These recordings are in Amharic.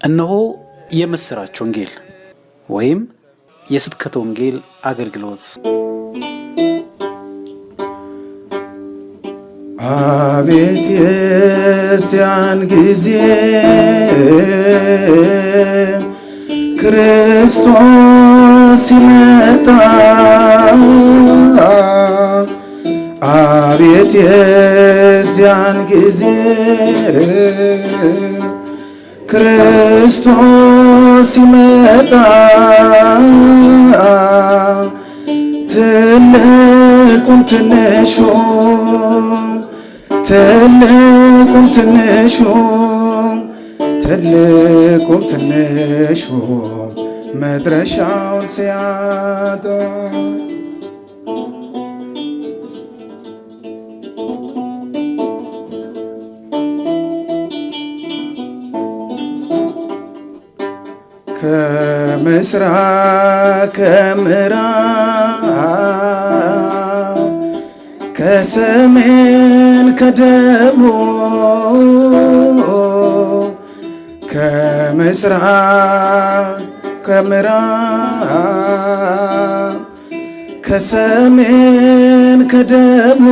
እነሆ የምስራች ወንጌል ወይም የስብከተ ወንጌል አገልግሎት። አቤት የዚያን ጊዜ ክርስቶስ ሲመጣ፣ አቤት የዚያን ጊዜ ክርስቶስ ሲመጣ፣ ትልቁም ትንሹም ትልቁም ትንሹም ትልቁም ትንሹም መድረሻውን ሲያጣ፣ ከምስራቅ ከምዕራብ ከሰሜን ከደቡብ ከምስራቅ ከምዕራብ ከሰሜን ከደቡብ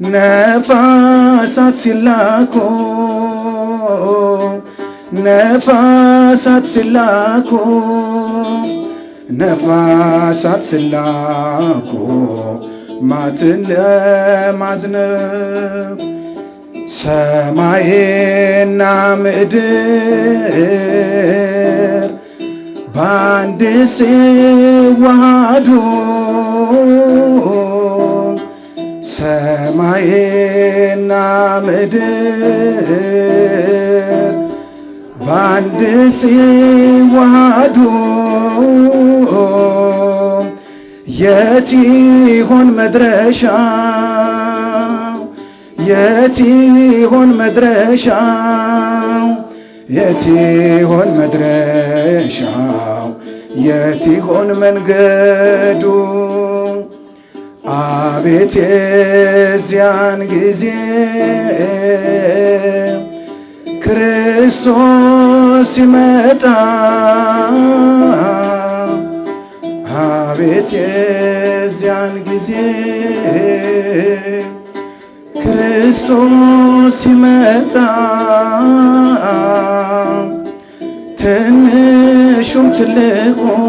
ነፋሳት ሲላኩ ነፋሳት ሲላኩ ነፋሳት ሲላኩ ማትን ለማዝነብ ሰማይና ምድር በአንድ ሲዋሃዱ ሰማይና ምድር በአንድ ሲዋሃዱ የት ይሆን መድረሻው? የት ይሆን መድረሻው? የት ይሆን መድረሻው? የት ይሆን መንገዱ? አቤት የዚያን ጊዜ ክርስቶስ ሲመጣ፣ አቤት የዚያን ጊዜ ክርስቶስ ሲመጣ፣ ትንሹም ትልቁም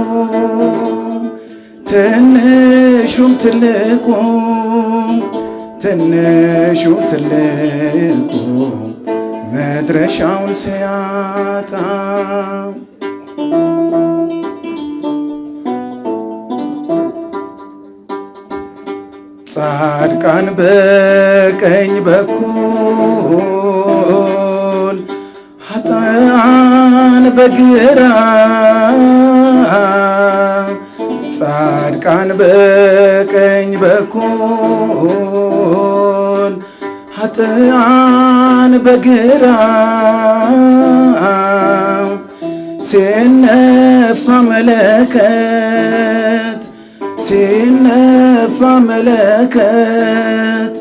ትንሹም ትልቁም ትንሹም ትልቁም መድረሻውን ሲያጣ፣ ጻድቃን በቀኝ በኩል ኃጥአን በግራ፣ ጻድቃን በቀኝ በኩል ኃጥአን በግራ ሲነፋ መለከት ሲነፋ መለከት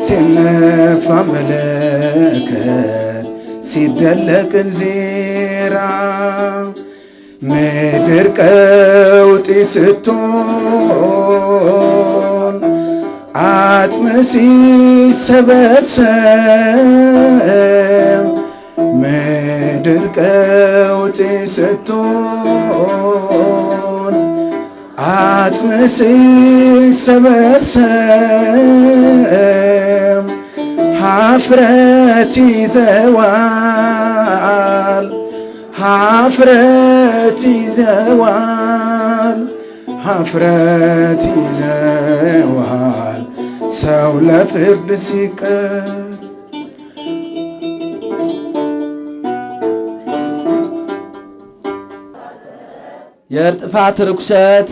ሲነፋ መለከት ሲደለቅ እንዚራ ምድር ቀውጢ ስትሆን አጥም ሲሰበሰብ ምድር ቀውጢ ስትሆን አጥም ሲሰበሰብ ኀፍረት ይዘዋል ኀፍረት ይዘዋል ኀፍረት ይዘዋል ሰው ለፍርድ ሲቀር የጥፋት ርኩሰት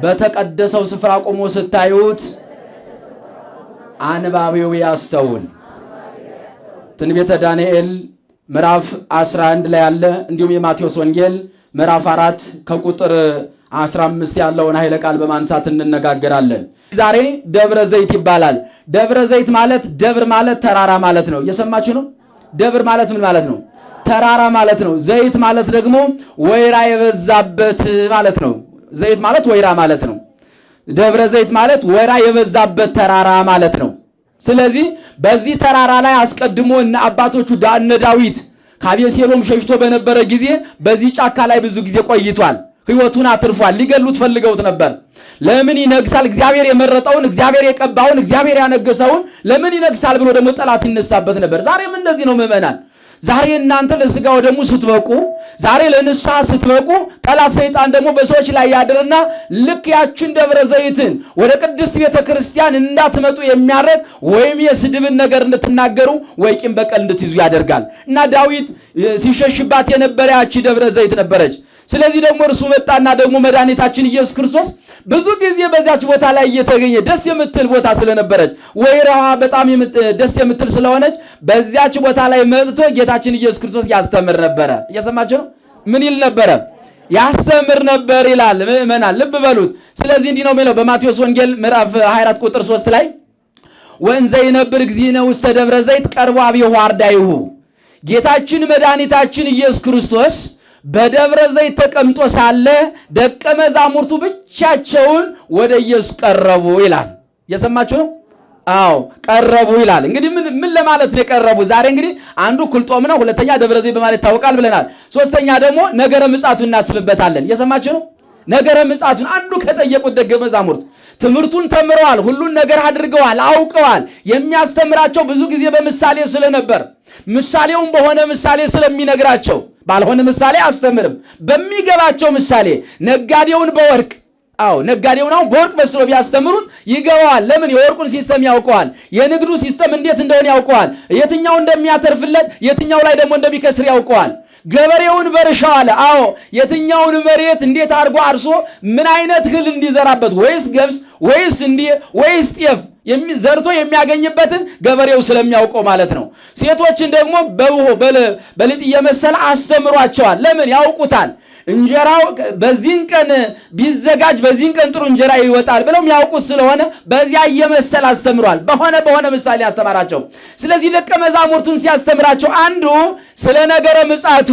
በተቀደሰው ስፍራ ቆሞ ስታዩት አንባቢው ያስተውል። ትንቢተ ዳንኤል ምዕራፍ 11 ላይ ያለ እንዲሁም የማቴዎስ ወንጌል ምዕራፍ 4 ከቁጥር 15 ያለውን ኃይለ ቃል በማንሳት እንነጋገራለን። ዛሬ ደብረ ዘይት ይባላል። ደብረ ዘይት ማለት ደብር ማለት ተራራ ማለት ነው። እየሰማችሁ ነው? ደብር ማለት ምን ማለት ነው? ተራራ ማለት ነው። ዘይት ማለት ደግሞ ወይራ የበዛበት ማለት ነው። ዘይት ማለት ወይራ ማለት ነው። ደብረ ዘይት ማለት ወይራ የበዛበት ተራራ ማለት ነው። ስለዚህ በዚህ ተራራ ላይ አስቀድሞ እነ አባቶቹ እነ ዳዊት ከአቤሴሎም ሸሽቶ በነበረ ጊዜ በዚህ ጫካ ላይ ብዙ ጊዜ ቆይቷል። ሕይወቱን አትርፏል። ሊገሉት ፈልገውት ነበር። ለምን ይነግሳል? እግዚአብሔር የመረጠውን እግዚአብሔር የቀባውን እግዚአብሔር ያነገሰውን ለምን ይነግሳል ብሎ ደግሞ ጠላት ይነሳበት ነበር። ዛሬም እንደዚህ ነው ምዕመናን። ዛሬ እናንተ ለሥጋው ደግሞ ስትበቁ፣ ዛሬ ለንስሐ ስትበቁ፣ ጠላት ሰይጣን ደግሞ በሰዎች ላይ ያድርና ልክ ያችን ደብረ ዘይትን ወደ ቅድስት ቤተ ክርስቲያን እንዳትመጡ የሚያደርግ ወይም የስድብን ነገር እንድትናገሩ ወይ ቂም በቀል እንድትይዙ ያደርጋል። እና ዳዊት ሲሸሽባት የነበረ ያቺ ደብረ ዘይት ነበረች። ስለዚህ ደግሞ እርሱ መጣና ደግሞ መድኃኒታችን ኢየሱስ ክርስቶስ ብዙ ጊዜ በዚያች ቦታ ላይ እየተገኘ ደስ የምትል ቦታ ስለነበረች ወይራዋ በጣም ደስ የምትል ስለሆነች በዚያች ቦታ ላይ መጥቶ ጌታችን ኢየሱስ ክርስቶስ ያስተምር ነበረ። እየሰማችሁ ነው? ምን ይል ነበረ? ያስተምር ነበር ይላል። ምዕመናን ልብ በሉት። ስለዚህ እንዲህ ነው የሚለው በማቴዎስ ወንጌል ምዕራፍ 24 ቁጥር 3 ላይ ወእንዘ ይነብር እግዚእነ ውስተ ደብረ ዘይት ቀርቦ አብዮሁ አርዳይሁ። ጌታችን መድኃኒታችን ኢየሱስ ክርስቶስ በደብረ ዘይት ተቀምጦ ሳለ ደቀ መዛሙርቱ ብቻቸውን ወደ ኢየሱስ ቀረቡ ይላል። እየሰማችሁ ነው? አዎ ቀረቡ ይላል። እንግዲህ ምን ለማለት ነው የቀረቡ? ዛሬ እንግዲህ አንዱ ኩልጦም ነው፣ ሁለተኛ ደብረ ዘይት በማለት ይታወቃል ብለናል። ሶስተኛ ደግሞ ነገረ ምጽአቱን እናስብበታለን። እየሰማችሁ ነው? ነገረ ምጽአቱን አንዱ ከጠየቁት ደቀ መዛሙርት ትምህርቱን ተምረዋል፣ ሁሉን ነገር አድርገዋል፣ አውቀዋል። የሚያስተምራቸው ብዙ ጊዜ በምሳሌ ስለነበር ምሳሌውን በሆነ ምሳሌ ስለሚነግራቸው ባልሆነ ምሳሌ አስተምርም። በሚገባቸው ምሳሌ ነጋዴውን በወርቅ ነጋዴውን አሁን በወርቅ መስሎ ቢያስተምሩት ይገባዋል። ለምን? የወርቁን ሲስተም ያውቀዋል። የንግዱ ሲስተም እንዴት እንደሆነ ያውቀዋል። የትኛው እንደሚያተርፍለት የትኛው ላይ ደግሞ እንደሚከስር ያውቀዋል። ገበሬውን በእርሻው አለ። የትኛውን መሬት እንዴት አድርጎ አርሶ ምን አይነት እህል እንዲዘራበት ወይስ ገብስ ወይስ ጤፍ ዘርቶ የሚያገኝበትን ገበሬው ስለሚያውቀው ማለት ነው። ሴቶችን ደግሞ በሊጥ እየመሰለ አስተምሯቸዋል። ለምን? ያውቁታል። እንጀራው በዚህን ቀን ቢዘጋጅ በዚህን ቀን ጥሩ እንጀራ ይወጣል ብለው ያውቁት ስለሆነ በዚያ እየመሰለ አስተምሯል። በሆነ ምሳሌ ያስተማራቸው። ስለዚህ ደቀ መዛሙርቱን ሲያስተምራቸው አንዱ ስለ ነገረ ምጽአቱ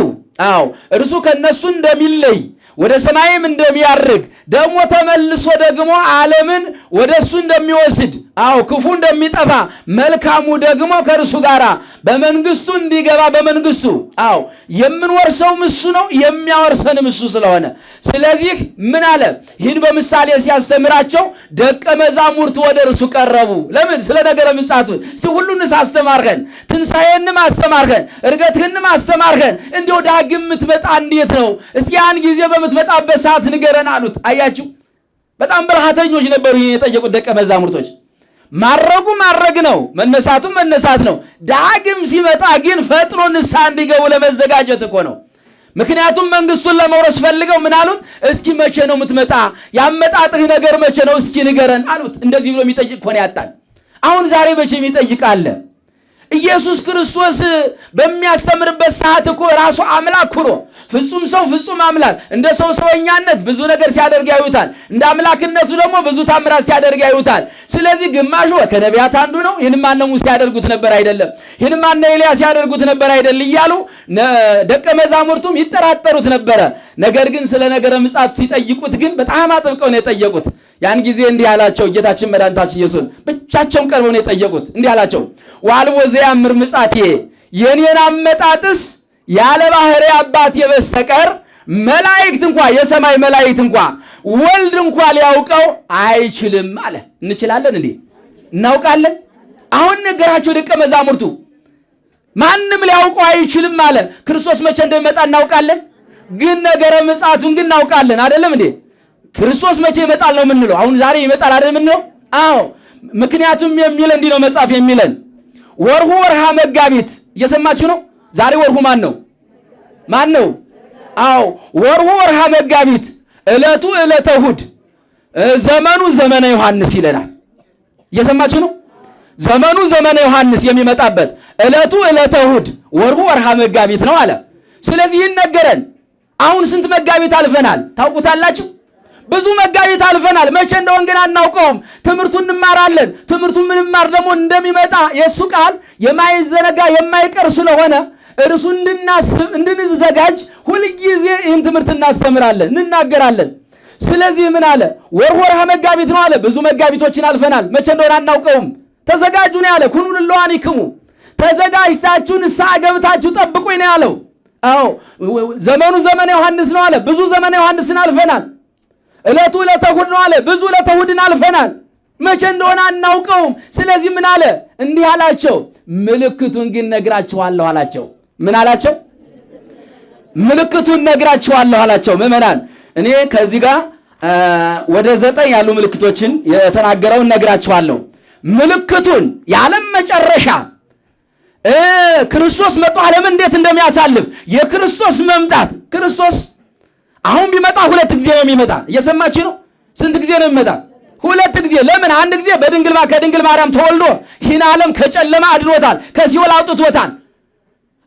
እርሱ ከነሱ እንደሚለይ ወደ ሰማይም እንደሚያርግ ደግሞ ተመልሶ ደግሞ ዓለምን ወደሱ እንደሚወስድ ክፉ እንደሚጠፋ መልካሙ ደግሞ ከእርሱ ጋር በመንግስቱ እንዲገባ በመንግስቱ የምንወርሰው እሱ ነው የሚያወርሰንም እሱ ስለሆነ ስለዚህ ምን አለ? ይህን በምሳሌ ሲያስተምራቸው ደቀ መዛሙርቱ ወደ እርሱ ቀረቡ። ለምን? ስለ ነገረ ምጽአቱ ሁሉንስ አስተማርከን፣ ትንሣኤንም አስተማርከን፣ እርገትህንም አስተማርከን። እንዲያው ዳግም የምትመጣ እንዴት ነው? እስኪ ያን ጊዜ በምትመጣበት ሰዓት ንገረን አሉት። አያችሁ፣ በጣም ብልሃተኞች ነበሩ ይህን የጠየቁት ደቀ መዛሙርቶች። ማድረግ ነው፣ መነሳቱም መነሳት ነው። ዳግም ሲመጣ ግን ፈጥኖ ንስሐ እንዲገቡ ለመዘጋጀት እኮ ነው። ምክንያቱም መንግስቱን ለመውረስ ፈልገው ምን አሉት? እስኪ መቼ ነው የምትመጣ? ያመጣጥህ ነገር መቼ ነው? እስኪ ንገረን አሉት። እንደዚህ ብሎ የሚጠይቅ ሆነ ያጣል። አሁን ዛሬ መቼ የሚጠይቅ አለ? ኢየሱስ ክርስቶስ በሚያስተምርበት ሰዓት እኮ ራሱ አምላክ ሆኖ ፍጹም ሰው ፍጹም አምላክ እንደ ሰው ሰውኛነት ብዙ ነገር ሲያደርግ ያዩታል። እንደ አምላክነቱ ደግሞ ብዙ ታምራት ሲያደርግ ያዩታል። ስለዚህ ግማሹ ከነቢያት አንዱ ነው፣ ይህን ማን ሙሴ ያደርጉት ነበር አይደለም፣ ይህን ማን ኤልያስ ያደርጉት ነበር አይደል እያሉ ደቀ መዛሙርቱም ይጠራጠሩት ነበረ። ነገር ግን ስለ ነገረ ምጽአት ሲጠይቁት ግን በጣም አጥብቀው ነው የጠየቁት። ያን ጊዜ እንዲህ አላቸው ጌታችን መድኃኒታችን ኢየሱስ ብቻቸውን ቀርበው ነው የጠየቁት። እንዲህ አላቸው ወአልቦ ዘያምር ምጽአቴ፣ የኔን አመጣጥስ ያለ ባህሪ አባቴ በስተቀር መላእክት እንኳ የሰማይ መላእክት እንኳ ወልድ እንኳ ሊያውቀው አይችልም አለ። እንችላለን እንዴ? እናውቃለን? አሁን ነገራቸው ደቀ መዛሙርቱ ማንም ሊያውቀው አይችልም አለ። ክርስቶስ መቼ እንደሚመጣ እናውቃለን፣ ግን ነገረ ምጽአቱን ግን እናውቃለን። አይደለም እንዴ? ክርስቶስ መቼ ይመጣል ነው የምንለው። አሁን ዛሬ ይመጣል አይደል የምንለው? ምክንያቱም የሚለን እንዲህ ነው መጽሐፍ የሚለን ወርሁ ወርሃ መጋቢት። እየሰማችሁ ነው? ዛሬ ወርሁ ማን ነው? ወርሁ ወርሃ መጋቢት፣ ዕለቱ ዕለተ እሑድ፣ ዘመኑ ዘመነ ዮሐንስ ይለናል። እየሰማችሁ ነው? ዘመኑ ዘመነ ዮሐንስ የሚመጣበት ዕለቱ ዕለተ እሑድ ወርሁ ወርሃ መጋቢት ነው አለ። ስለዚህ ይነገረን። አሁን ስንት መጋቢት አልፈናል ታውቁታላችሁ? ብዙ መጋቢት አልፈናል። መቼ እንደሆን ግን አናውቀውም። ትምህርቱን እንማራለን። ትምህርቱን ምንማር ደግሞ እንደሚመጣ የእሱ ቃል የማይዘነጋ የማይቀር ስለሆነ እርሱ እንድናስብ እንድንዘጋጅ ሁልጊዜ ይህን ትምህርት እናስተምራለን፣ እንናገራለን። ስለዚህ ምን አለ? ወርሁ ወርሃ መጋቢት ነው አለ። ብዙ መጋቢቶችን አልፈናል። መቼ እንደሆነ አናውቀውም። ተዘጋጁ ነው ያለ። ኩኑ ለዋኒክሙ ተዘጋጅታችሁ ንስሐ ገብታችሁ ጠብቁኝ ነው ያለው። አዎ ዘመኑ ዘመነ ዮሐንስ ነው አለ። ብዙ ዘመነ ዮሐንስን አልፈናል። ዕለቱ ዕለተ እሑድ ነው አለ። ብዙ ዕለተ እሑድን አልፈናል። መቼ እንደሆነ አናውቀውም። ስለዚህ ምን አለ? እንዲህ አላቸው፣ ምልክቱን ግን ነግራችኋለሁ አላቸው። ምን አላቸው? ምልክቱን ነግራችኋለሁ አላቸው። ምዕመናን እኔ ከዚህ ጋር ወደ 9 ያሉ ምልክቶችን የተናገረውን ነግራችኋለሁ። ምልክቱን የዓለም መጨረሻ ክርስቶስ መጥቶ ዓለምን እንዴት እንደሚያሳልፍ የክርስቶስ መምጣት። ክርስቶስ አሁን ቢመጣ 2 ጊዜ ነው የሚመጣ። እየሰማችሁ ነው? ስንት ጊዜ ነው የሚመጣ? 2 ጊዜ። ለምን? አንድ ጊዜ ከድንግል ማርያም ተወልዶ ይህን ዓለም ከጨለማ አድኖታል፣ ከሲኦል አውጥቶታል።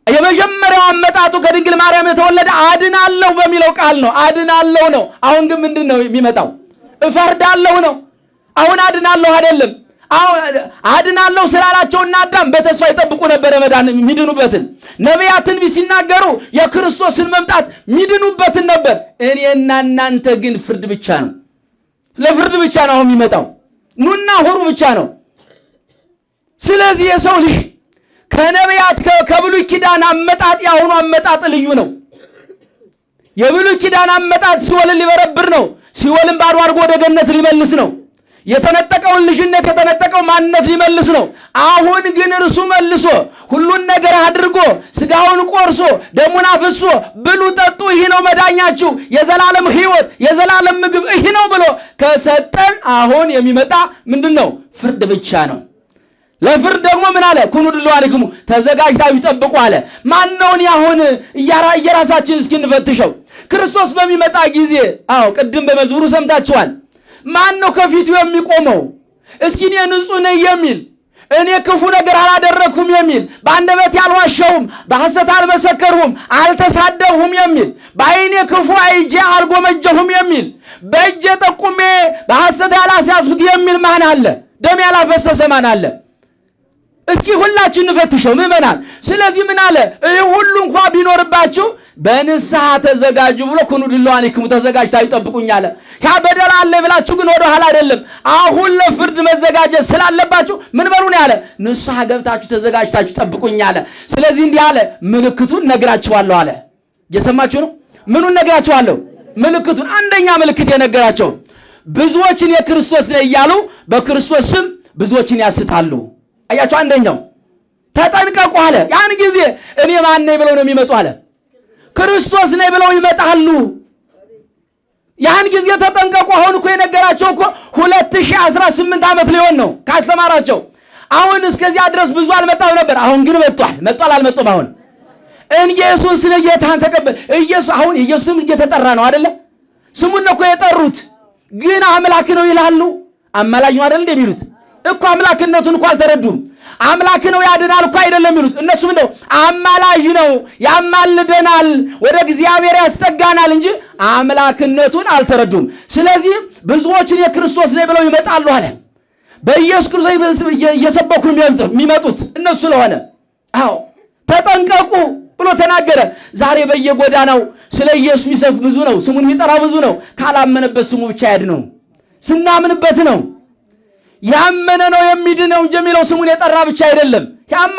የመጀመሪያው አመጣጡ ከድንግል ማርያም የተወለደ አድናለሁ በሚለው ቃል ነው። አድናለሁ ነው። አሁን ግን ምንድን ነው የሚመጣው? እፈርዳለሁ ነው። አሁን አድናለሁ አይደለም። አሁን አድናለሁ ስላላቸውና አዳም በተስፋ ይጠብቁ ነበር መዳን የሚድኑበትን። ነቢያት ትንቢት ሲናገሩ የክርስቶስን መምጣት የሚድኑበትን ነበር። እኔና እናንተ ግን ፍርድ ብቻ ነው። ለፍርድ ብቻ ነው አሁን የሚመጣው። ኑና ሁሩ ብቻ ነው። ስለዚህ የሰው ልጅ ከነቢያት ከብሉይ ኪዳን አመጣጥ የአሁኑ አመጣጥ ልዩ ነው። የብሉይ ኪዳን አመጣጥ ሲኦልን ሊበረብር ነው። ሲኦልን ባዶ አድርጎ ወደ ገነት ሊመልስ ነው። የተነጠቀውን ልጅነት የተነጠቀው ማንነት ሊመልስ ነው። አሁን ግን እርሱ መልሶ ሁሉን ነገር አድርጎ ስጋውን ቆርሶ ደሙን አፍሶ ብሉ ጠጡ፣ ይህ ነው መዳኛችሁ፣ የዘላለም ሕይወት የዘላለም ምግብ ይህ ነው ብሎ ከሰጠን አሁን የሚመጣ ምንድን ነው? ፍርድ ብቻ ነው። ለፍርድ ደግሞ ምን አለ? ኩኑ ድልዋኒክሙ ተዘጋጅታችሁ ጠብቁ አለ። ማነውን አሁን እየራሳችን እስኪ እንፈትሸው። ክርስቶስ በሚመጣ ጊዜ ቅድም በመዝሙሩ ሰምታችኋል። ማን ነው ከፊቱ የሚቆመው? እስኪ እኔ ንጹሕ ነኝ የሚል፣ እኔ ክፉ ነገር አላደረግሁም የሚል፣ በአንደበቴ አልዋሸሁም፣ በሐሰት አልመሰከርሁም፣ አልተሳደብሁም የሚል፣ በዓይኔ ክፉ አይቼ አልጎመጀሁም የሚል፣ በእጄ ጠቁሜ በሐሰት ያላስያዝሁት የሚል ማን አለ? ደም ያላፈሰሰ ማን አለ? እስኪ ሁላችን እንፈትሸው ምዕመናን። ስለዚህ ምን አለ? ይህ ሁሉ እንኳ ቢኖርባችሁ በንስሐ ተዘጋጁ ብሎ ኩኑ ድልዋኒክሙ ተዘጋጅታችሁ ጠብቁኝ አለ። ያ በደል አለ ብላችሁ ግን ወደ ኋላ አይደለም፣ አሁን ለፍርድ መዘጋጀት ስላለባችሁ ምን በሉ ነው ያለ? ንስሐ ገብታችሁ ተዘጋጅታችሁ ጠብቁኝ አለ። ስለዚህ እንዲህ አለ፣ ምልክቱን ነግራችኋለሁ አለ። እየሰማችሁ ነው? ምኑን ነግራችኋለሁ? ምልክቱን። አንደኛ ምልክት የነገራቸው ብዙዎችን የክርስቶስ ነኝ እያሉ በክርስቶስ ስም ብዙዎችን ያስታሉ። አያችሁ፣ አንደኛው ተጠንቀቁ አለ። ያን ጊዜ እኔ ማን ነኝ ብለው ነው የሚመጡ አለ። ክርስቶስ ነኝ ብለው ይመጣሉ። ያን ጊዜ ተጠንቀቁ። አሁን እኮ የነገራቸው እኮ 2018 ዓመት ሊሆን ነው ካስተማራቸው። አሁን እስከዚያ ድረስ ብዙ አልመጣም ነበር። አሁን ግን መጥቷል። አልመጡም። አሁን ኢየሱስ ጌታን ተቀበል። አሁን ኢየሱስም እየተጠራ ነው አይደለ? ስሙን እኮ የጠሩት ግን አምላክ ነው ይላሉ። አማላጅ ነው አይደል የሚሉት እኮ። አምላክነቱን እኮ አልተረዱም። አምላክ ነው ያድናል እኮ አይደለም የሚሉት እነሱ። ምንድነው? አማላጅ ነው፣ ያማልደናል፣ ወደ እግዚአብሔር ያስጠጋናል እንጂ አምላክነቱን አልተረዱም። ስለዚህ ብዙዎችን የክርስቶስ ነኝ ብለው ይመጣሉ አለ። በኢየሱስ ክርስቶስ እየሰበኩ የሚመጡት እነሱ ስለሆነ ተጠንቀቁ ብሎ ተናገረ። ዛሬ በየጎዳናው ስለ ኢየሱስ የሚሰብክ ብዙ ነው፣ ስሙን የሚጠራ ብዙ ነው። ካላመነበት ስሙ ብቻ ያድነው፣ ስናምንበት ነው። ያመነ ነው የሚድነው እንጂ የሚለው ስሙን የጠራ ብቻ አይደለም። ያማ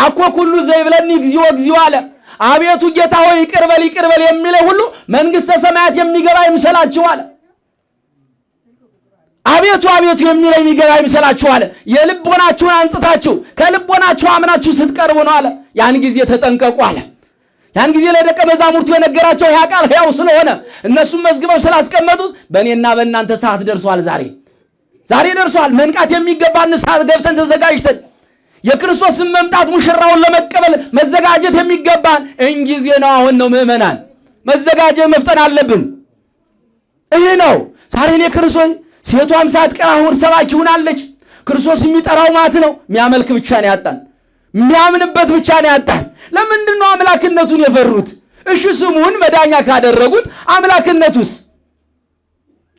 አኮ ኩሉ ዘይብለኒ እግዚኦ እግዚኦ አለ። አቤቱ ጌታ ሆይ ይቅር በል የሚለው ሁሉ መንግሥተ ሰማያት የሚገባ ይምሰላችሁ አለ። አቤቱ የሚለው የሚገባ ይምሰላችሁ አለ። የልቦናችሁን አንጽታችሁ ከልቦናችሁ አምናችሁ ስትቀርቡ ነው አለ። ያን ጊዜ ተጠንቀቁ አለ። ያን ጊዜ ለደቀ መዛሙርቱ የነገራቸው ያ ቃል ሕያው ስለሆነ እነሱም መዝግበው ስላስቀመጡት በእኔና በእናንተ ሰዓት ደርሷል። ዛሬ ደርሷል። መንቃት የሚገባን ሰዓት ገብተን ተዘጋጅተን የክርስቶስን መምጣት ሙሽራውን ለመቀበል መዘጋጀት የሚገባን እንጊዜ ነው። አሁን ነው ምዕመናን፣ መዘጋጀት መፍጠን አለብን። ይህ ነው ዛሬ ክርስቶስ ሴቷም ሳትቀር አሁን ሰባኪ ሆናለች። ክርስቶስ የሚጠራው ማለት ነው የሚያመልክ ብቻ ነው ያጣን፣ የሚያምንበት ብቻ ነው ያጣን። ለምንድን ነው አምላክነቱን የፈሩት? እሺ ስሙን መዳኛ ካደረጉት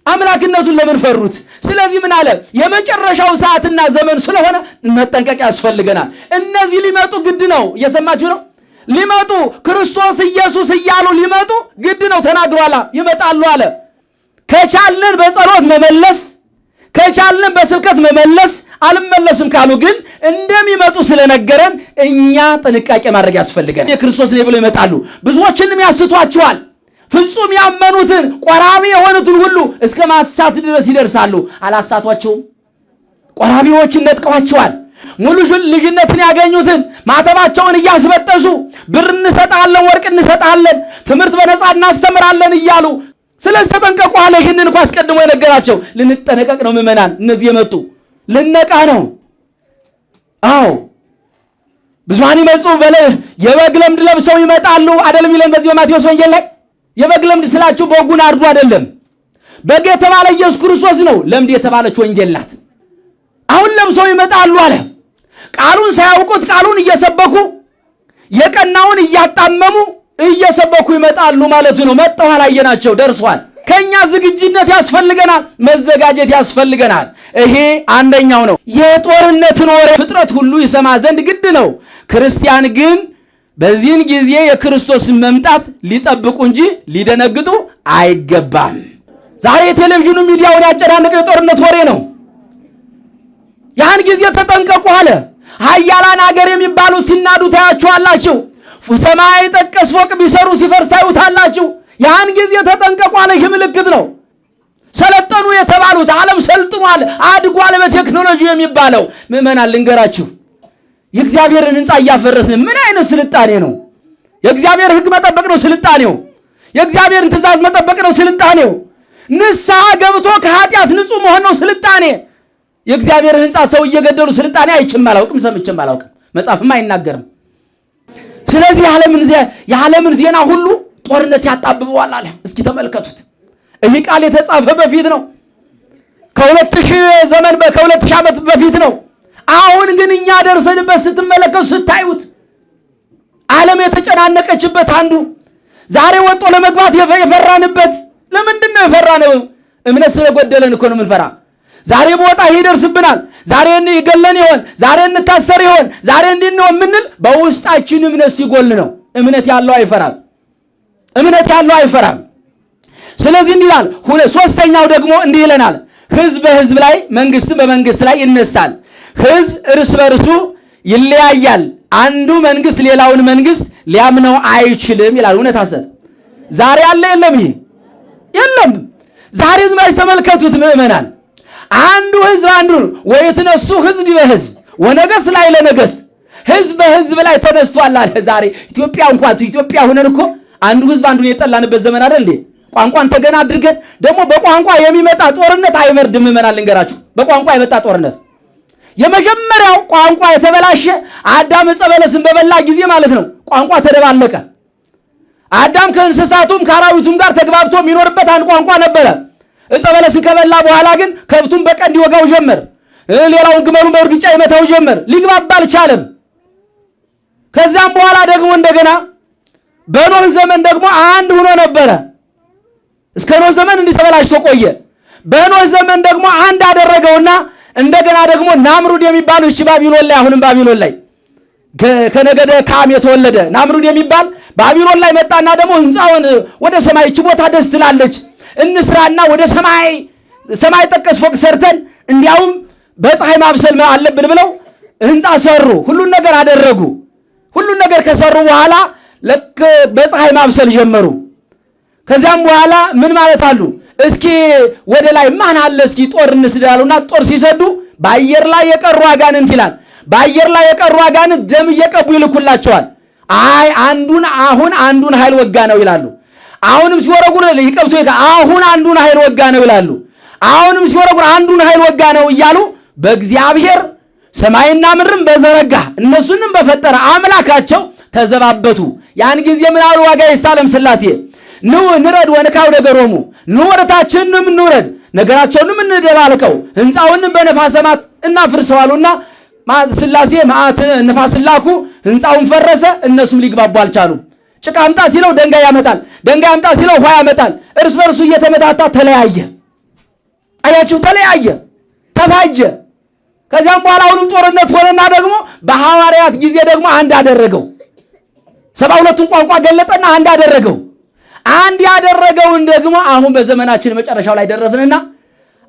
አምላክነቱን ለምን ፈሩት? ስለዚህ ምን አለ? የመጨረሻው ሰዓትና ዘመን ስለሆነ መጠንቀቅ ያስፈልገናል። እነዚህ ሊመጡ ግድ ነው። እየሰማችሁ ነው? ሊመጡ ክርስቶስ ኢየሱስ እያሉ ሊመጡ ግድ ነው። ተናግሯላ፣ ይመጣሉ አለ። ከቻልን በጸሎት መመለስ፣ ከቻልን በስብከት መመለስ፣ አልመለስም ካሉ ግን እንደሚመጡ ስለነገረን እኛ ጥንቃቄ ማድረግ ያስፈልገናል። የክርስቶስ ነኝ ብለው ይመጣሉ። ብዙዎችንም ያስቷቸዋል። ፍጹም ያመኑትን ቆራቢ የሆኑትን ሁሉ እስከ ማሳት ድረስ ይደርሳሉ። አላሳቷቸውም? ቆራቢዎችን ነጥቀዋቸዋል። ሙሉ ልጅነትን ያገኙትን ማተባቸውን እያስበጠሱ ብር እንሰጣለን፣ ወርቅ እንሰጣለን፣ ትምህርት በነፃ እናስተምራለን እያሉ ስለዚህ ተጠንቀቁ አለ። ይህንን እንኳ አስቀድሞ የነገራቸው ልንጠነቀቅ ነው። ምዕመናን እነዚህ የመጡ ልነቃ ነው። አዎ ብዙኃን ይመጹ የበግ ለምድ ለብሰው ይመጣሉ አይደለም ይለን በዚህ በማቴዎስ ወንጌል ላይ። የበግ ለምድ ስላችሁ በጉን አርዱ አይደለም። በግ የተባለ ኢየሱስ ክርስቶስ ነው። ለምድ የተባለች ወንጌል ናት። አሁን ለብሰው ይመጣሉ አለ። ቃሉን ሳያውቁት ቃሉን እየሰበኩ የቀናውን እያጣመሙ እየሰበኩ ይመጣሉ ማለት ነው። መጣው አላየናቸው፣ ደርሷል። ከኛ ዝግጅነት ያስፈልገናል፣ መዘጋጀት ያስፈልገናል። ይሄ አንደኛው ነው። የጦርነትን ወሬ ፍጥረት ሁሉ ይሰማ ዘንድ ግድ ነው። ክርስቲያን ግን በዚህን ጊዜ የክርስቶስን መምጣት ሊጠብቁ እንጂ ሊደነግጡ አይገባም። ዛሬ የቴሌቪዥኑ ሚዲያውን ያጨናነቀው የጦርነት ወሬ ነው። ያን ጊዜ ተጠንቀቁ አለ። ኃያላን አገር የሚባሉ ሲናዱ ታያችኋላችሁ። ሰማይ ጠቀስ ፎቅ ቢሰሩ ሲፈርስ ታዩታላችሁ። ያን ጊዜ ተጠንቀቁ አለ። ይህ ምልክት ነው። ሰለጠኑ የተባሉት ዓለም ሰልጥኗል፣ አድጓል በቴክኖሎጂ የሚባለው ምዕመናን ልንገራችሁ፣ የእግዚአብሔርን ሕንፃ እያፈረስን ምን አይነት ስልጣኔ ነው? የእግዚአብሔር ሕግ መጠበቅ ነው ስልጣኔው። የእግዚአብሔርን ትእዛዝ መጠበቅ ነው ስልጣኔው። ንስሐ ገብቶ ከኃጢአት ንጹሕ መሆን ነው ስልጣኔ። የእግዚአብሔር ሕንፃ ሰው እየገደሉ ስልጣኔ አይችም አላውቅም፣ ሰምቼም አላውቅም፣ መጽሐፍም አይናገርም። ስለዚህ የዓለምን ዜና ሁሉ ጦርነት ያጣብበዋል አለ። እስኪ ተመልከቱት። ይህ ቃል የተጻፈ በፊት ነው፣ ከ2000 ዓመት በፊት ነው። አሁን ግን እኛ ደርሰንበት ስትመለከቱ ስታዩት ዓለም የተጨናነቀችበት አንዱ ዛሬ ወጦ ለመግባት የፈራንበት። ለምንድን ነው የፈራነው? እምነት ስለጎደለን እኮ ነው የምንፈራ። ዛሬ በወጣ ይደርስብናል፣ ዛሬ ይገለን ይሆን፣ ዛሬ እንታሰር ይሆን፣ ዛሬ እንዲህ ነው የምንል በውስጣችን እምነት ሲጎል ነው። እምነት ያለው አይፈራም። እምነት ያለው አይፈራም። ስለዚህ እንዲህ ይላል። ሶስተኛው ደግሞ እንዲህ ይለናል። ሕዝብ በሕዝብ ላይ መንግስት በመንግስት ላይ ይነሳል። ሕዝብ እርስ በርሱ ይለያያል። አንዱ መንግስት ሌላውን መንግስት ሊያምነው አይችልም ይላል። እውነት ሐሰት? ዛሬ አለ የለም? ይሄ የለም። ዛሬ ዝም ብላችሁ ተመልከቱት ምዕመናን። አንዱ ሕዝብ አንዱ ወይትነሱ ሕዝብ በሕዝብ ወነገሥት ላይ ለነገሥት ሕዝብ በሕዝብ ላይ ተነስቷል አለ። ዛሬ ኢትዮጵያ ሆነን እኮ አንዱ ሕዝብ አንዱን የጠላንበት ዘመን አይደል እንዴ? ቋንቋን ተገና አድርገን ደግሞ በቋንቋ የሚመጣ ጦርነት አይበርድም። ምዕመናን ልንገራችሁ፣ በቋንቋ የመጣ ጦርነት የመጀመሪያው ቋንቋ የተበላሸ አዳም ዕፀ በለስን በበላ ጊዜ ማለት ነው። ቋንቋ ተደባለቀ። አዳም ከእንስሳቱም ከአራዊቱም ጋር ተግባብቶ የሚኖርበት አንድ ቋንቋ ነበረ። ዕፀ በለስን ከበላ በኋላ ግን ከብቱን በቀንድ ይወጋው ጀመር፣ ሌላውን ግመሉን በውርግጫ ይመታው ጀመር። ሊግባባ አልቻለም። ከዚያም በኋላ ደግሞ እንደገና በኖህ ዘመን ደግሞ አንድ ሆኖ ነበረ። እስከ ኖህ ዘመን እንዲህ ተበላሽቶ ቆየ። በኖህ ዘመን ደግሞ አንድ አደረገውና እንደገና ደግሞ ናምሩድ የሚባል እቺ ባቢሎን ላይ አሁንም ባቢሎን ላይ ከነገደ ካም የተወለደ ናምሩድ የሚባል ባቢሎን ላይ መጣና ደግሞ ሕንፃውን ወደ ሰማይ እቺ ቦታ ደስ ትላለች እንስራና ወደ ሰማይ ጠቀስ ፎቅ ሰርተን እንዲያውም በፀሐይ ማብሰል አለብን ብለው ሕንፃ ሰሩ። ሁሉን ነገር አደረጉ። ሁሉን ነገር ከሰሩ በኋላ ለክ በፀሐይ ማብሰል ጀመሩ። ከዚያም በኋላ ምን ማለት አሉ? እስኪ ወደ ላይ ማን አለ እስኪ ጦር እንስዳሉና ጦር ሲሰዱ በአየር ላይ የቀሩ አጋንንት ይላል። በአየር ላይ የቀሩ አጋንንት ደም እየቀቡ ይልኩላቸዋል። አይ አንዱን ኃይል ወጋ ነው ይላሉ። አሁንም ሲወረጉር ይቀብቶ አሁን አንዱን ኃይል ወጋ ነው ይላሉ። አሁንም ሲወረጉር አንዱን ኃይል ወጋ ነው እያሉ በእግዚአብሔር ሰማይና ምድርን በዘረጋ እነሱንም በፈጠረ አምላካቸው ተዘባበቱ። ያን ጊዜ ምን አሉ? ዋጋ ይስጣለም ሥላሴ ንረድ ወንካው ነገሮሙ ወደታችንም እንውረድ ነገራቸውንም እንደባልቀው ሕንፃውንም በነፋሰማት እናፍርሰዋሉና ሥላሴ መዓት ንፋስ ላኩ፣ ሕንፃውን ፈረሰ። እነሱም ሊግባቡ አልቻሉም። ጭቃ አምጣ ሲለው ድንጋይ ያመጣል፣ ድንጋይ አምጣ ሲለው ውሃ ያመጣል። እርስ በርሱ እየተመታታ ተለያየ። አያችሁ፣ ተለያየ፣ ተፋጀ። ከዚያም በኋላ አሁንም ጦርነት ሆነና ደግሞ በሐዋርያት ጊዜ ደግሞ አንድ አደረገው። 72ቱን ቋንቋ ገለጠና አንድ አደረገው። አንድ ያደረገውን ደግሞ አሁን በዘመናችን መጨረሻው ላይ ደረስንና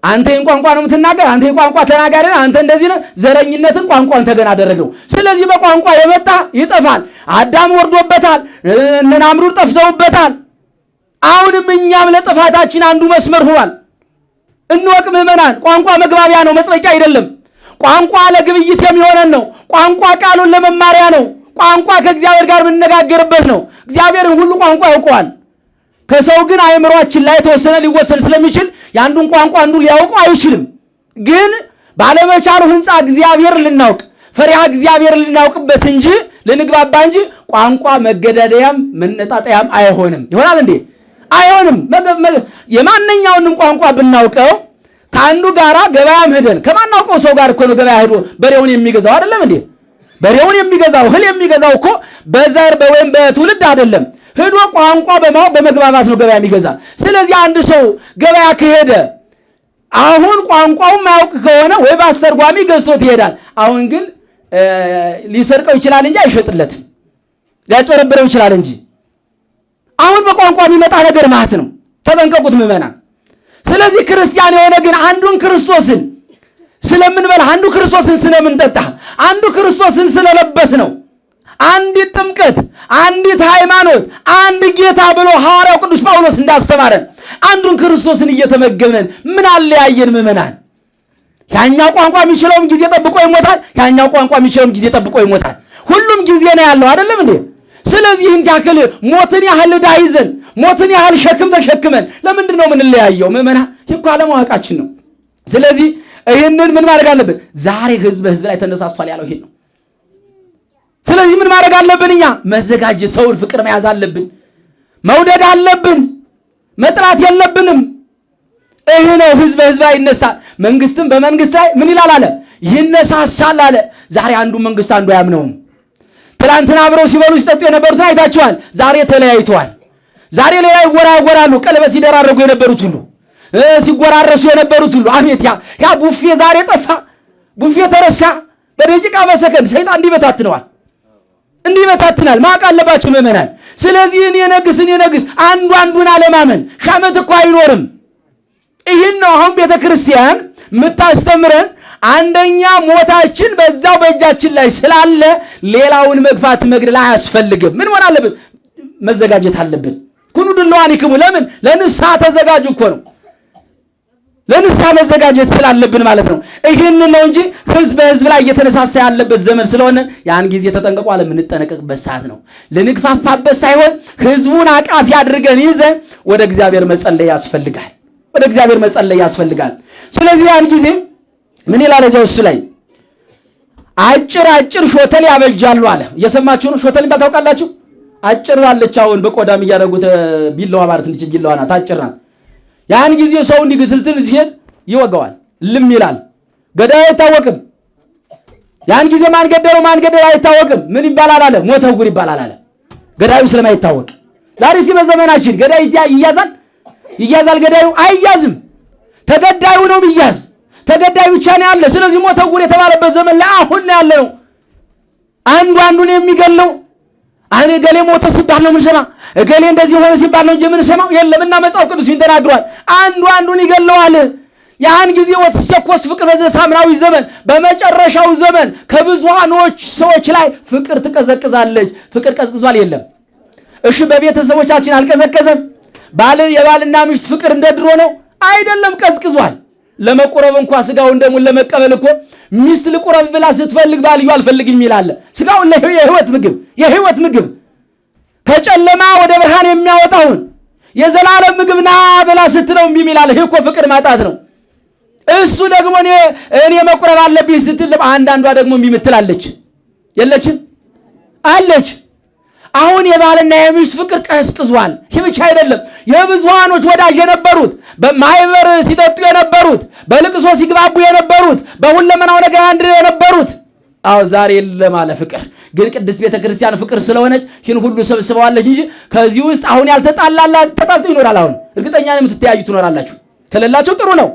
አንተ ይህን ቋንቋ ነው የምትናገር፣ አንተ ይህን ቋንቋ ተናጋሪ ነህ፣ አንተ እንደዚህ ነህ። ዘረኝነትን ቋንቋን ተገን አደረገው። ስለዚህ በቋንቋ የመጣ ይጠፋል። አዳም ወርዶበታል፣ እነ ናምሩድ ጠፍተውበታል። አሁንም እኛም ለጥፋታችን አንዱ መስመር ሆኗል። እንወቅ ምዕመናን፣ ቋንቋ መግባቢያ ነው፣ መጽደቂያ አይደለም። ቋንቋ ለግብይት የሚሆነን ነው። ቋንቋ ቃሉን ለመማሪያ ነው። ቋንቋ ከእግዚአብሔር ጋር የምንነጋገርበት ነው። እግዚአብሔርን ሁሉ ቋንቋ ያውቀዋል። ከሰው ግን አእምሯችን ላይ የተወሰነ ሊወሰድ ስለሚችል የአንዱን ቋንቋ አንዱ ሊያውቀው አይችልም። ግን ባለመቻሉ ሕንፃ እግዚአብሔር ልናውቅ ፈሪሃ እግዚአብሔር ልናውቅበት እንጂ ልንግባባ እንጂ ቋንቋ መገዳደያም መነጣጠያም አይሆንም። ይሆናል እንዴ? አይሆንም። የማንኛውንም ቋንቋ ብናውቀው ከአንዱ ጋራ ገበያም ሄደን ከማናውቀው ሰው ጋር እኮ ነው ገበያ ሄዶ በሬውን የሚገዛው አይደለም እንዴ? በሬውን የሚገዛው እህል የሚገዛው እኮ በዘር ወይም በትውልድ አይደለም። ሄዶ ቋንቋ በማወቅ በመግባባት ነው ገበያ የሚገዛ። ስለዚህ አንድ ሰው ገበያ ከሄደ አሁን ቋንቋውን ማያውቅ ከሆነ ወይ በአስተርጓሚ ገዝቶት ይሄዳል። አሁን ግን ሊሰርቀው ይችላል እንጂ አይሸጥለትም። ሊያጨረብረው ይችላል እንጂ አሁን በቋንቋ የሚመጣ ነገር ማለት ነው። ተጠንቀቁት ምዕመናን። ስለዚህ ክርስቲያን የሆነ ግን አንዱን ክርስቶስን ስለምንበላ፣ አንዱ ክርስቶስን ስለምንጠጣ፣ አንዱ ክርስቶስን ስለለበስ ነው። አንዲት ጥምቀት፣ አንዲት ሃይማኖት፣ አንድ ጌታ ብሎ ሐዋርያው ቅዱስ ጳውሎስ እንዳስተማረን አንዱን ክርስቶስን እየተመገብነን ምን አለያየን ምዕመናን? ያኛው ቋንቋ የሚችለውም ጊዜ ጠብቆ ይሞታል፣ ያኛው ቋንቋ የሚችለውም ጊዜ ጠብቆ ይሞታል። ሁሉም ጊዜ ነው ያለው አይደለም እንዴ? ስለዚህ ይህን ያክል ሞትን ያህል ዕዳ ይዘን ሞትን ያህል ሸክም ተሸክመን ለምንድን ነው የምንለያየው ምዕመናን? ይህ እኮ አለማወቃችን ነው። ስለዚህ ይህንን ምን ማድረግ አለብን? ዛሬ ህዝብ ላይ ተነሳስቷል ያለው ይሄን ነው። ስለዚህ ምን ማድረግ አለብን? እኛ መዘጋጀት፣ ሰውን ፍቅር መያዝ አለብን፣ መውደድ አለብን፣ መጥራት የለብንም። ይህ ነው ህዝብ ላይ ይነሳል፣ መንግስትም በመንግስት ላይ ምን ይላል አለ ይነሳሳል አለ። ዛሬ አንዱ መንግስት አንዱ አያምነውም። ትናንትና አብረው ሲበሉ ሲጠጡ የነበሩትን አይታችኋል። ዛሬ ተለያይተዋል። ዛሬ ሌላ ይወራወራሉ። ቀለበት ሲደራረጉ የነበሩት ሁሉ ሲጎራረሱ የነበሩት ሁሉ አሜት ያ ቡፌ ዛሬ ጠፋ። ቡፌ ተረሳ። በደቂቃ በሰከንድ ሰይጣን እንዲበታትነዋል፣ እንዲበታትናል። ማወቅ አለባችሁ ምዕመናን። ስለዚህ እኔ ነግስ አንዱ አንዱን አለማመን ሻመት እኮ አይኖርም። ይህን ነው አሁን ቤተ ክርስቲያን የምታስተምረን። አንደኛ ሞታችን በዛው በእጃችን ላይ ስላለ ሌላውን መግፋት መግደል አያስፈልግም። ምን ሆነ አለብን? መዘጋጀት አለብን። ኩኑ ድልዋኒክሙ ለምን? ለንስሐ ተዘጋጁ እኮ ነው። ለንስሐ መዘጋጀት ስላለብን ማለት ነው። ይህን ነው እንጂ ህዝብ በህዝብ ላይ እየተነሳሳ ያለበት ዘመን ስለሆነ ያን ጊዜ ተጠንቀቁ አለ። የምንጠነቀቅበት ሰዓት ነው። ልንግፋፋበት ሳይሆን ህዝቡን አቃፊ አድርገን ይዘን ወደ እግዚአብሔር መጸለይ ያስፈልጋል። ወደ እግዚአብሔር መጸለይ ያስፈልጋል። ስለዚህ ያን ጊዜ ምን ይላል እዚያው እሱ ላይ አጭር ሾተል ያበጃሉ አለ። እየሰማችሁ ነው? ሾተል የሚባል ታውቃላችሁ? አጭር አለች። አሁን በቆዳም እያደረጉት ቢላዋ ማለት እንጂ ቢላዋ ናት፣ አጭር ናት። ያን ጊዜ ሰው እንዲግትልትል ሲሄድ ይወጋዋል፣ ልም ይላል። ገዳይ አይታወቅም። ያን ጊዜ ማን ገደለው ማን ገደለው አይታወቅም። ምን ይባላል አለ? ሞተ ጉር ይባላል አለ። ገዳዩ ስለማይታወቅ ዛሬ በዘመናችን ገዳይ ይያዛል፣ ገዳዩ አይያዝም። ተገዳዩ ነው የሚያዝ። ተገዳዩ ብቻ ነው ያለ። ስለዚህ ሞተ ጉር የተባለበት ዘመን ላይ አሁን ነው ያለው። አንዱ አንዱን የሚገለው አኔ ገሌ ሞተ ሲባል ነው ምን ሰማ፣ ገሌ እንደዚህ ሆነ ሲባል ነው እንጂ ምን ሰማው የለምና መጽሐፍ ቅዱስ ይንተናግሯል። አንዱ አንዱን ይገለዋል። ያን ጊዜ ወትሰኮስ ፍቅር በዘሳምናዊ ዘመን፣ በመጨረሻው ዘመን ከብዙሃኖች ሰዎች ላይ ፍቅር ትቀዘቅዛለች። ፍቅር ቀዝቅዟል የለም? እሺ በቤተሰቦቻችን አልቀዘቀዘም? የባልና ሚስት ፍቅር እንደ ድሮ ነው አይደለም፣ ቀዝቅዟል። ለመቆረብ እንኳን ስጋውን ደሙን ለመቀበል እኮ ሚስት ልቆረብ ብላ ስትፈልግ ባልዩ አልፈልግም ይላል። ስጋውን የህይወት ምግብ ከጨለማ ወደ ብርሃን የሚያወጣውን የዘላለም ምግብ ና ብላ ስትለው እምቢ ይላል። ይሄ እኮ ፍቅር ማጣት ነው። እሱ ደግሞ እኔ መቆረብ አለብኝ ስትል አንዳንዷ ደግሞ እምቢ ምትላለች። የለችም አለች። አሁን የባልና የሚስት ፍቅር ቀዝቅዟል። ይህ ብቻ አይደለም። የብዙሃኖች ወዳጅ የነበሩት፣ በማይበር ሲጠጡ የነበሩት፣ በልቅሶ ሲግባቡ የነበሩት፣ በሁለመናው ነገር አንድ የነበሩት ዛሬ የለም አለ ፍቅር። ግን ቅድስት ቤተክርስቲያን ፍቅር ስለሆነች ይህን ሁሉ ሰብስበዋለች እንጂ ከዚህ ውስጥ አሁን ያልተጣላላ ተጣልቶ ይኖራል። አሁን እርግጠኛ ነኝ የምትተያዩ ትኖራላችሁ። ከሌላችሁ ጥሩ ነው።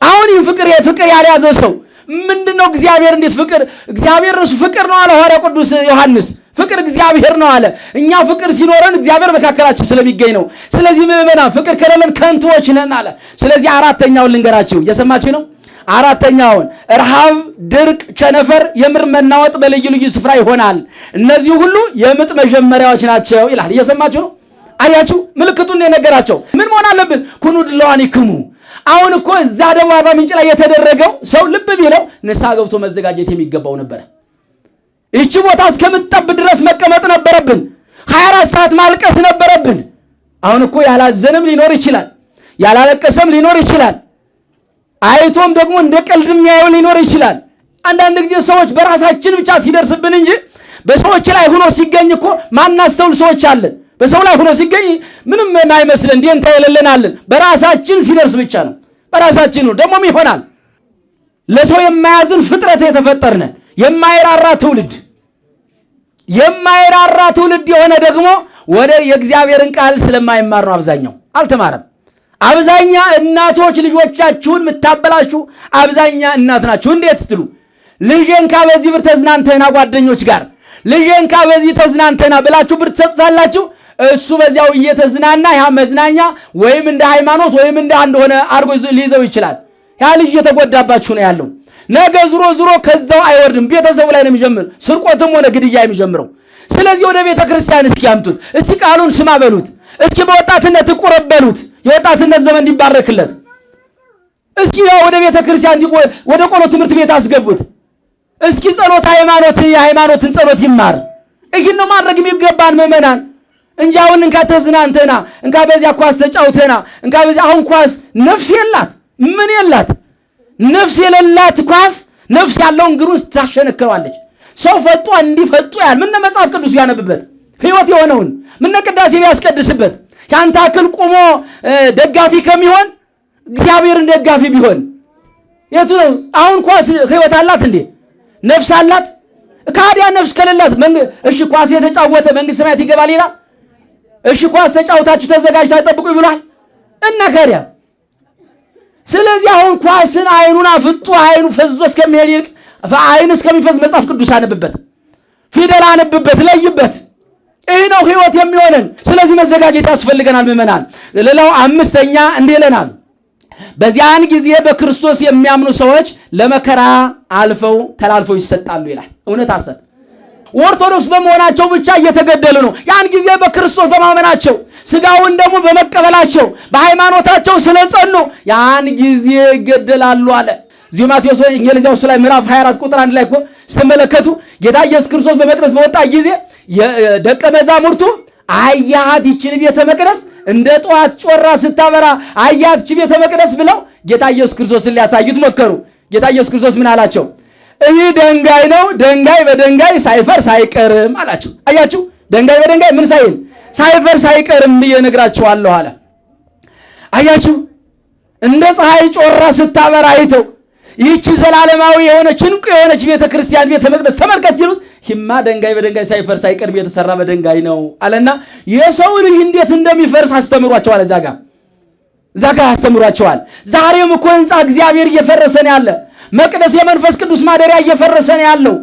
አሁን ይህ ፍቅር ያልያዘ ሰው ምንድነው? እግዚአብሔር እንዴት ፍቅር እግዚአብሔር እሱ ፍቅር ነው አለ ሐዋርያው ቅዱስ ዮሐንስ። ፍቅር እግዚአብሔር ነው አለ። እኛ ፍቅር ሲኖረን እግዚአብሔር መካከላችን ስለሚገኝ ነው። ስለዚህ ምዕመናን ፍቅር ከሌለን ከንቱዎች ነን አለ። ስለዚህ አራተኛውን ልንገራችሁ። እየሰማችሁ ነው? አራተኛውን ረሃብ፣ ድርቅ፣ ቸነፈር፣ የምድር መናወጥ በልዩ ልዩ ስፍራ ይሆናል። እነዚህ ሁሉ የምጥ መጀመሪያዎች ናቸው ይላል። እየሰማችሁ ነው? አያችሁ? ምልክቱን የነገራቸው ምን መሆን አለብን? ኩኑ ድለዋኒክሙ። አሁን እኮ እዛ ደቡብ አርባ ምንጭ ላይ የተደረገው ሰው ልብ ቢለው ንስሐ ገብቶ መዘጋጀት የሚገባው ነበረ። ይህች ቦታ እስከምትጠብ ድረስ መቀመጥ ነበረብን። 24 ሰዓት ማልቀስ ነበረብን። አሁን እኮ ያላዘንም ሊኖር ይችላል፣ ያላለቀሰም ሊኖር ይችላል፣ አይቶም ደግሞ እንደ ቀልድ የሚያየው ሊኖር ይችላል። አንዳንድ ጊዜ ሰዎች በራሳችን ብቻ ሲደርስብን እንጂ በሰዎች ላይ ሆኖ ሲገኝ እኮ ማናስተውል ሰዎች አለን። በሰው ላይ ሆኖ ሲገኝ ምንም የማይመስለን ደንታ የሌለናለን። በራሳችን ሲደርስ ብቻ ነው። በራሳችን ነው ደግሞም ይሆናል። ለሰው የማያዝን ፍጥረት የተፈጠርነ የማይራራ ትውልድ የሆነ ደግሞ ወደ የእግዚአብሔርን ቃል ስለማይማር ነው። አብዛኛው አልተማረም። አብዛኛ እናቶች ልጆቻችሁን የምታበላችሁ አብዛኛ እናት ናችሁ። እንዴት ስትሉ ልጄን በዚህ ብር ተዝናንተና ጓደኞች ጋር ልጄን በዚህ ተዝናንተና ብላችሁ ብር ትሰጡታላችሁ። እሱ በዚያው እየተዝናና ያ መዝናኛ ወይም እንደ ሃይማኖት ወይም እንደ አንድ ሆነ አርጎ ሊይዘው ይችላል። ያ ልጅ እየተጎዳባችሁ ነው ያለው። ነገ ዙሮ ከዛው አይወርድም። ቤተሰቡ ላይ ነው የሚጀምር፣ ስርቆትም ሆነ ግድያ የሚጀምረው። ስለዚህ ወደ ቤተ ክርስቲያን እስኪ ያምጡት፣ እስኪ ቃሉን ስማ በሉት፣ እስኪ በወጣትነት ቁረበሉት፣ የወጣትነት ዘመን እንዲባረክለት። እስኪ ወደ ቤተ ክርስቲያን ወደ ቆሎ ትምህርት ቤት አስገቡት። እስኪ ጸሎት የሃይማኖትን ጸሎት ይማር። ይህን ነው ማድረግ የሚገባን ምዕመናን እንጂ አሁን እንካ ተዝናንተና እንካ በዚያ ኳስ ተጫውተና እንካ በዚያ አሁን ኳስ ነፍስ የላት ምን የላት ነፍስ የሌላት ኳስ ነፍስ ያለውን ግሩን ታሸነክረዋለች። ሰው ፈጧ እንዲፈጡ ያል ምን መጽሐፍ ቅዱስ ቢያነብበት ሕይወት የሆነውን ምን ቅዳሴ ቢያስቀድስበት ያን ታክል ቆሞ ደጋፊ ከሚሆን እግዚአብሔርን ደጋፊ ቢሆን የቱ ነው? አሁን ኳስ ሕይወት አላት እንዴ? ነፍስ አላት? ካዲያ ነፍስ ከሌላት እሺ ኳስ የተጫወተ መንግስት ሰማያት ይገባል ይላል? እሺ ኳስ ተጫውታችሁ ተዘጋጅታችሁ ጠብቁ ይብሏል እና ካዲያ። ስለዚህ አሁን ኳስን አይኑን አፍጡ አይኑ ፈዞ እስከሚሄድ ይልቅ አይን እስከሚፈዝ መጽሐፍ ቅዱስ አንብበት፣ ፊደል አንብበት፣ ለይበት። ይህ ነው ሕይወት የሚሆነን። ስለዚህ መዘጋጀት ያስፈልገናል ምዕመናን። ሌላው አምስተኛ እንዲህ ይለናል፣ በዚያን ጊዜ በክርስቶስ የሚያምኑ ሰዎች ለመከራ ተላልፈው ይሰጣሉ ይላል። እውነት ሐሰት? ኦርቶዶክስ በመሆናቸው ብቻ እየተገደሉ ነው። ያን ጊዜ በክርስቶስ በማመናቸው ስጋውን ደግሞ በመቀበላቸው በሃይማኖታቸው ስለጸኑ ያን ጊዜ ይገደላሉ አለ። እዚሁ ማቴዎስ ወንጌል እዚያው ላይ ምዕራፍ 24 ቁጥር 1 ላይ እኮ ስትመለከቱ ጌታ ኢየሱስ ክርስቶስ በመቅደስ በወጣ ጊዜ የደቀ መዛሙርቱ አያት ይችን ቤተ መቅደስ እንደ ጠዋት ጮራ ስታበራ አያት ይችን ቤተ መቅደስ ብለው ጌታ ኢየሱስ ክርስቶስን ሊያሳዩት ሞከሩ። ጌታ ኢየሱስ ክርስቶስ ምን አላቸው? ይህ ድንጋይ ነው፣ ድንጋይ በድንጋይ ሳይፈርስ አይቀርም አላቸው። አያችሁ፣ ድንጋይ በድንጋይ ምን ሳይፈርስ አይቀርም ብዬ እነግራችኋለሁ አለ። አያችሁ፣ እንደ ፀሐይ ጮራ ስታበራ አይተው ይህች ዘላለማዊ የሆነች እንቁ የሆነች ቤተ ክርስቲያን ቤተ መቅደስ ተመልከት ሲሉት ይህማ ድንጋይ በድንጋይ ሳይፈርስ አይቀርም የተሰራ በድንጋይ ነው አለና የሰው ልጅ እንዴት እንደሚፈርስ አስተምሯቸዋል። እዛ ጋር አስተምሯቸዋል። ዛሬም እኮ ሕንፃ እግዚአብሔር እየፈረሰ ነው ያለ። መቅደስ የመንፈስ ቅዱስ ማደሪያ እየፈረሰ ነው ያለው።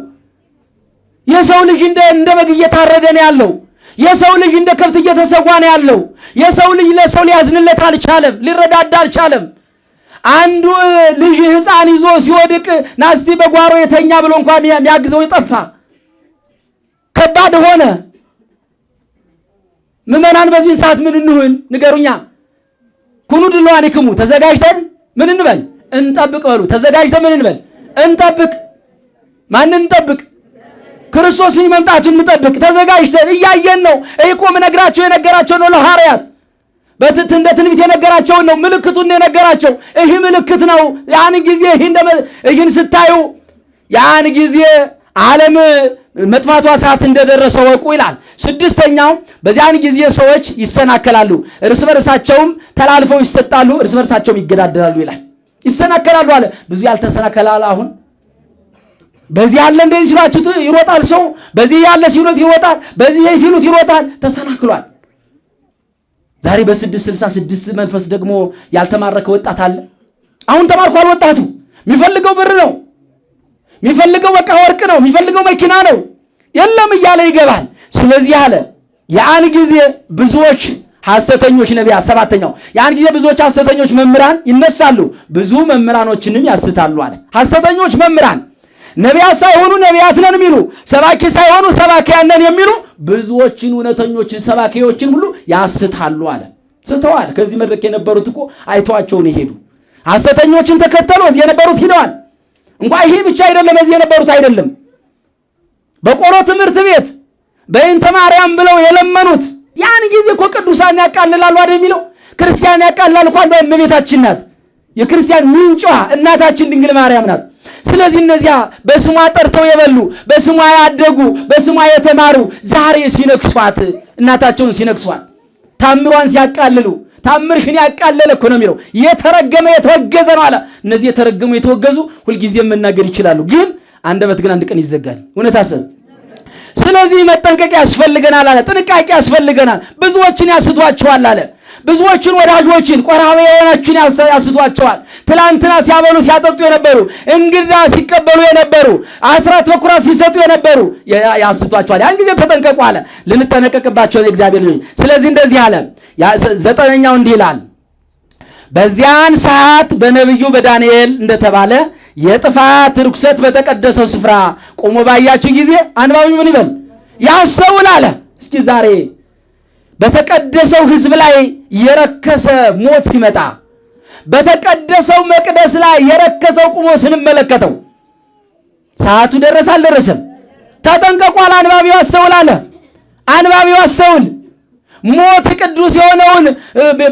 የሰው ልጅ እንደ በግ እየታረደ ነው ያለው። የሰው ልጅ እንደ ከብት እየተሰዋ ነው ያለው። የሰው ልጅ ለሰው ሊያዝንለት አልቻለም፣ ሊረዳዳ አልቻለም። አንዱ ልጅ ሕፃን ይዞ ሲወድቅ ናስቲ በጓሮ የተኛ ብሎ እንኳን የሚያግዘው ይጠፋ። ከባድ ሆነ። ምዕመናን በዚህ ሰዓት ምን እንሁን ንገሩኛ? ኩኑ ድልዋኒክሙ ተዘጋጅተን ምን እንበል? እንጠብቅ በሉ። ተዘጋጅተን ምን እንበል? እንጠብቅ። ማንን እንጠብቅ? ክርስቶስን መምጣቱን እንጠብቅ። ተዘጋጅተን እያየን ነው። እኮ የነገራቸው ነው ለሐዋርያት እንደ ትንቢት የነገራቸው ነው። ምልክቱን የነገራቸው ይህ ምልክት ነው። ያን ጊዜ ይህን ስታዩ ያን ጊዜ ዓለም መጥፋቷ ሰዓት እንደደረሰ ወቁ ይላል። ስድስተኛው በዚያን ጊዜ ሰዎች ይሰናከላሉ፣ እርስ በርሳቸውም ተላልፈው ይሰጣሉ፣ እርስ በርሳቸውም ይገዳደራሉ ይላል። ይሰናከላሉ አለ። ብዙ ያልተሰናከላል። አሁን በዚህ ያለ እንደዚህ ሲሏችሁ ይሮጣል ሰው፣ በዚህ ያለ ሲሉት ይወጣል፣ በዚህ ሲሉት ይሮጣል። ተሰናክሏል። ዛሬ በ666 መንፈስ ደግሞ ያልተማረከ ወጣት አለ። አሁን ተማርኳል ወጣቱ። የሚፈልገው ብር ነው፣ የሚፈልገው በቃ ወርቅ ነው፣ የሚፈልገው መኪና ነው። የለም እያለ ይገባል። ስለዚህ አለ ያን ጊዜ ብዙዎች ሐሰተኞች ነቢያት፣ ሰባተኛው ያን ጊዜ ብዙዎች ሐሰተኞች መምህራን ይነሳሉ፣ ብዙ መምህራኖችንም ያስታሉ አለ። ሐሰተኞች መምህራን ነቢያት ሳይሆኑ ነቢያት ነን የሚሉ፣ ሰባኪ ሳይሆኑ ሰባኪያን ነን የሚሉ ብዙዎችን እውነተኞችን ሰባኪዎችን ሁሉ ያስታሉ አለ። ስተዋል። ከዚህ መድረክ የነበሩት እኮ አይተዋቸውን ይሄዱ። ሐሰተኞችን ተከተሉ። እዚህ የነበሩት ሂደዋል። እንኳን ይሄ ብቻ አይደለም፣ እዚህ የነበሩት አይደለም። በቆሎ ትምህርት ቤት በእንተ ማርያም ብለው የለመኑት ያን ጊዜ እኮ ቅዱሳን ያቃልላሉ አይደል የሚለው። ክርስቲያን ያቃልላል እንኳን በእመቤታችን ናት። የክርስቲያን ምንጯ እናታችን ድንግል ማርያም ናት። ስለዚህ እነዚያ በስሟ ጠርተው የበሉ፣ በስሟ ያደጉ፣ በስሟ የተማሩ ዛሬ ሲነክሷት፣ እናታቸውን ሲነክሷት፣ ታምሯን ሲያቃልሉ፣ ታምርሽን ያቃለለ እኮ ነው የሚለው። የተረገመ የተወገዘ ነው አለ። እነዚህ የተረገሙ የተወገዙ ሁልጊዜ መናገር ይችላሉ፣ ግን አንደበት ግን አንድ ቀን ይዘጋል። እውነት አሰብ። ስለዚህ መጠንቀቅ ያስፈልገናል አለ። ጥንቃቄ ያስፈልገናል። ብዙዎችን ያስቷቸዋል አለ። ብዙዎችን ወዳጆችን ቆራቢ የሆናችሁን ያስቷቸዋል። ትላንትና ሲያበሉ ሲያጠጡ የነበሩ፣ እንግዳ ሲቀበሉ የነበሩ፣ አስራት በኩራት ሲሰጡ የነበሩ ያስቷቸዋል። ያን ጊዜ ተጠንቀቁ አለ። ልንጠነቀቅባቸው የእግዚአብሔር ልጅ። ስለዚህ እንደዚህ አለ። ዘጠነኛው እንዲህ ይላል፣ በዚያን ሰዓት በነቢዩ በዳንኤል እንደተባለ የጥፋት ርኩሰት በተቀደሰው ስፍራ ቆሞ ባያችሁ ጊዜ አንባቢ ምን ይበል? ያስተውል አለ። እስኪ ዛሬ በተቀደሰው ሕዝብ ላይ የረከሰ ሞት ሲመጣ፣ በተቀደሰው መቅደስ ላይ የረከሰው ቁሞ ስንመለከተው ሰዓቱ ደረሰ አልደረሰም? ተጠንቀቋል። አንባቢው አስተውል አለ። አንባቢው አስተውል። ሞት ቅዱስ የሆነውን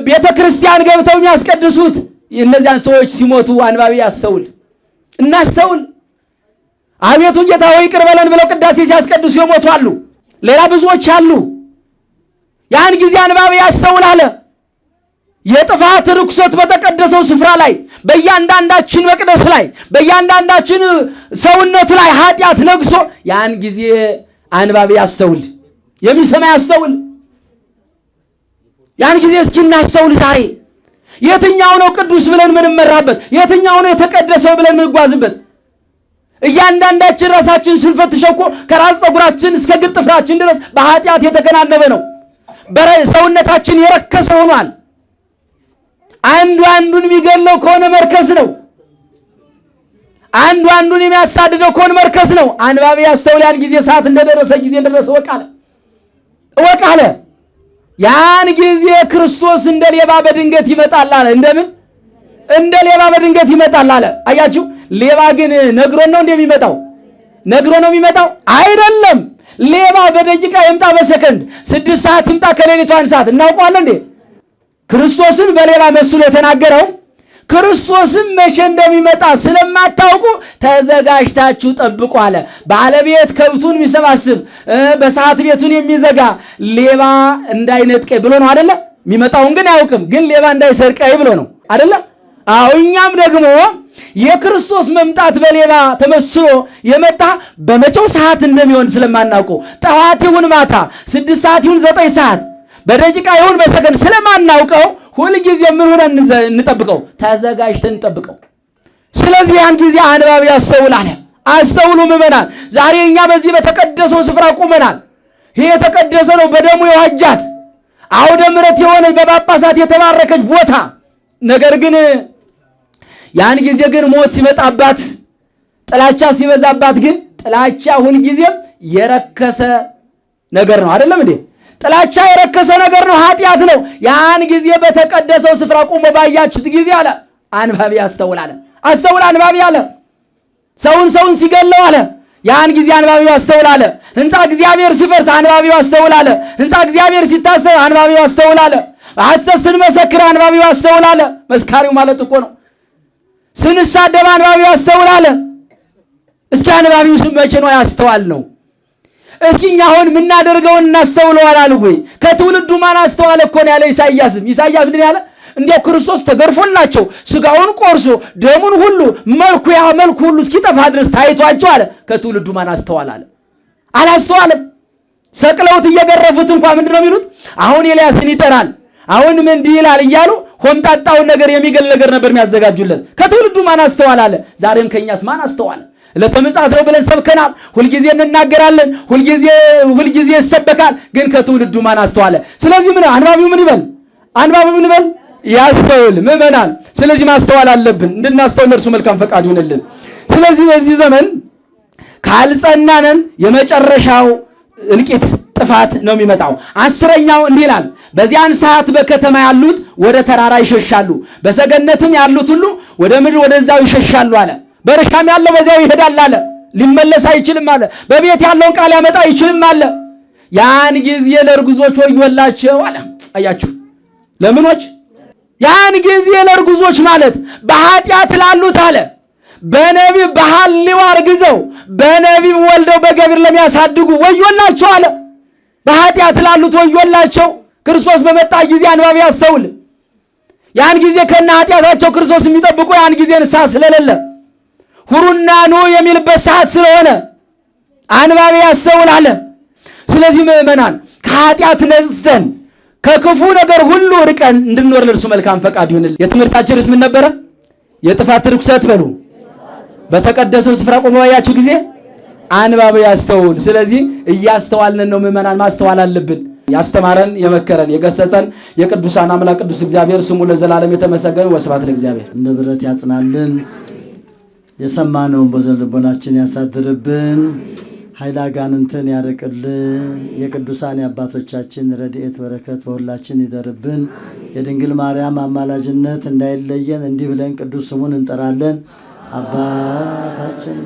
ቤተ ክርስቲያን ገብተው የሚያስቀድሱት እነዚያን ሰዎች ሲሞቱ አንባቢ ያስተውል። እናስተውል። አቤቱ ጌታ ሆይ ይቅር በለን ብለው ቅዳሴ ሲያስቀድሱ የሞቱ አሉ። ሌላ ብዙዎች አሉ። ያን ጊዜ አንባቢ ያስተውል አለ። የጥፋት ርኩሰት በተቀደሰው ስፍራ ላይ፣ በእያንዳንዳችን መቅደስ ላይ፣ በእያንዳንዳችን ሰውነት ላይ ኃጢአት ነግሶ ያን ጊዜ አንባቢ ያስተውል። የሚሰማ ያስተውል። ያን ጊዜ እስኪ እናስተውል። ዛሬ የትኛው ነው ቅዱስ ብለን ምንመራበት? የትኛው ነው የተቀደሰው ብለን ምንጓዝበት? እያንዳንዳችን ራሳችን ስንፈትሸው እኮ ከራስ ፀጉራችን እስከ እግር ጥፍራችን ድረስ በኃጢአት የተከናነበ ነው። ሰውነታችን የረከሰ ሆኗል። አንዱ አንዱን የሚገለው ከሆነ መርከስ ነው። አንዱ አንዱን የሚያሳድደው ከሆነ መርከስ ነው። አንባቢ ያስተውል። ያን ጊዜ ሰዓት እንደደረሰ ጊዜ እንደደረሰ እወቅ አለ። ያን ጊዜ ክርስቶስ እንደ ሌባ በድንገት ይመጣል አለ። እንደምን? እንደ ሌባ በድንገት ይመጣል አለ። አያችሁ፣ ሌባ ግን ነግሮን ነው እንደሚመጣው? ነግሮ ነው የሚመጣው? አይደለም። ሌባ በደቂቃ ይምጣ፣ በሰከንድ 6 ሰዓት ይምጣ፣ ከሌሊቱ 1 ሰዓት እናውቀዋለን እንዴ? ክርስቶስን በሌባ መስሎ የተናገረው ክርስቶስም መቼ እንደሚመጣ ስለማታውቁ ተዘጋጅታችሁ ጠብቁ አለ። ባለቤት ከብቱን የሚሰባስብ በሰዓት ቤቱን የሚዘጋ ሌባ እንዳይነጥቀኝ ብሎ ነው አይደለ? የሚመጣውን ግን አያውቅም፣ ግን ሌባ እንዳይሰርቀኝ ብሎ ነው አይደለ? አዎ፣ እኛም ደግሞ የክርስቶስ መምጣት በሌባ ተመስሎ የመጣ በመቼው ሰዓት እንደሚሆን ስለማናውቀው ጠዋት ይሁን ማታ 6 ሰዓት ይሁን 9 ሰዓት በደቂቃ ይሁን በሰከንድ ስለማናውቀው ሁልጊዜ ምን ሆነን እንጠብቀው? ተዘጋጅተን እንጠብቀው። ስለዚህ ያን ጊዜ አንባቢ ያስተውል አለ። አስተውሉ ምዕመናን። ዛሬ እኛ በዚህ በተቀደሰው ስፍራ ቆመናል። ይሄ የተቀደሰ ነው፣ በደሙ የዋጃት አውደ ምሕረት የሆነ በጳጳሳት የተባረከች ቦታ። ነገር ግን ያን ጊዜ ግን ሞት ሲመጣባት፣ ጥላቻ ሲበዛባት፣ ግን ጥላቻ ሁልጊዜም የረከሰ ነገር ነው። አይደለም እንዴ? ጥላቻ የረከሰ ነገር ነው፣ ኃጢአት ነው። ያን ጊዜ በተቀደሰው ስፍራ ቆሞ ባያችሁት ጊዜ አለ አንባቢ ያስተውል አለ። አስተውል አንባቢ አለ። ሰውን ሲገለው አለ ያን ጊዜ አንባቢው ያስተውል አለ። ሕንፃ እግዚአብሔር ሲፈርስ አንባቢው ያስተውል አለ። ሕንፃ እግዚአብሔር ሲታሰብ አንባቢው ያስተውል አለ። ሐሰት ስንመሰክር አንባቢው ያስተውል አለ። መስካሪው ማለት እኮ ነው። ስንሳደብ አንባቢው ያስተውል አለ። እስኪ አንባቢው መቼ ነው ያስተዋል ነው? እስኪ እኛ አሁን የምናደርገውን እናስተውለዋል አሉ ወይ? ከትውልዱ ማን አስተዋለ እኮ ነው ያለ ኢሳይያስ ምንድን ያለ? እንዲያው ክርስቶስ ተገርፎላቸው ስጋውን ቆርሶ ደሙን ሁሉ መልኩ ሁሉ እስኪጠፋ ድረስ ታይቷቸው አለ። ከትውልዱ ማን አስተዋል አለ? አላስተዋለም። ሰቅለውት እየገረፉት እንኳን ምንድነው የሚሉት? አሁን ኤልያስን ይጠራል፣ አሁን ምን እንዲህ ይላል እያሉ ሆምጣጣውን ነገር የሚገል ነገር ነበር የሚያዘጋጁለት። ከትውልዱ ማን አስተዋል አለ? ዛሬም ከኛስ ማን አስተዋለ? ለተምጻት ነው ብለን ሰብከናል፣ ሁልጊዜ እንናገራለን፣ ሁልጊዜ ይሰበካል። ግን ከትውልዱ ማን አስተዋለ? ስለዚህ ምን አንባቢው ምን ይበል? ያስተውል ምዕመናን። ስለዚህ ማስተዋል አለብን። እንድናስተውል እርሱ መልካም ፈቃድ ይሁንልን። ስለዚህ በዚህ ዘመን ካልጸናነን የመጨረሻው እልቂት ጥፋት ነው የሚመጣው። 10ኛው እንዲህ ይላል፣ በዚያን ሰዓት በከተማ ያሉት ወደ ተራራ ይሸሻሉ፣ በሰገነትም ያሉት ሁሉ ወደ ምድር ወደዛው ይሸሻሉ አለ። በእርሻም ያለው በዚያው ይሄዳል አለ። ሊመለስ አይችልም አለ። በቤት ያለውን ቃል ያመጣ አይችልም አለ። ያን ጊዜ ለእርጉዞች ወዮላቸው አለ። አያችሁ ለምኖች? ያን ጊዜ ለእርጉዞች ማለት በኃጢአት ላሉት አለ። በነቢብ በሐልዮ አርግዘው በነቢብ ወልደው በገቢር ለሚያሳድጉ ወዮላቸው አለ። በኃጢአት ላሉት ወዮላቸው። ክርስቶስ በመጣ ጊዜ አንባቢ ያስተውል። ያን ጊዜ ከነ ኃጢአታቸው ክርስቶስ የሚጠብቁ ያን ጊዜ ንስሐ ስለሌለ ሁሩና ኑ የሚልበት ሰዓት ስለሆነ አንባቢ ያስተውል አለ። ስለዚህ ምዕመናን ከኃጢአት ነጽተን ከክፉ ነገር ሁሉ ርቀን እንድንኖር ለእርሱ መልካም ፈቃድ ይሁንልን። የትምህርታችን ርዕስ ምን ነበረ? የጥፋት ርኩሰት በሉ። በተቀደሰው ስፍራ ቆሞ ባያችሁ ጊዜ አንባቢ ያስተውል። ስለዚህ እያስተዋልን ነው ምዕመናን፣ ማስተዋል አለብን። ያስተማረን የመከረን የገሰጸን የቅዱሳን አምላክ ቅዱስ እግዚአብሔር ስሙ ለዘላለም የተመሰገነ። ወስብሐት ለእግዚአብሔር። እንደ ብረት ያጽናልን፣ የሰማነውን በልቦናችን ያሳድርብን፣ ኃይለ አጋንንትን ያርቅልን። የቅዱሳን የአባቶቻችን ረድኤት በረከት በሁላችን ይደርብን። የድንግል ማርያም አማላጅነት እንዳይለየን እንዲህ ብለን ቅዱስ ስሙን እንጠራለን። አባታችን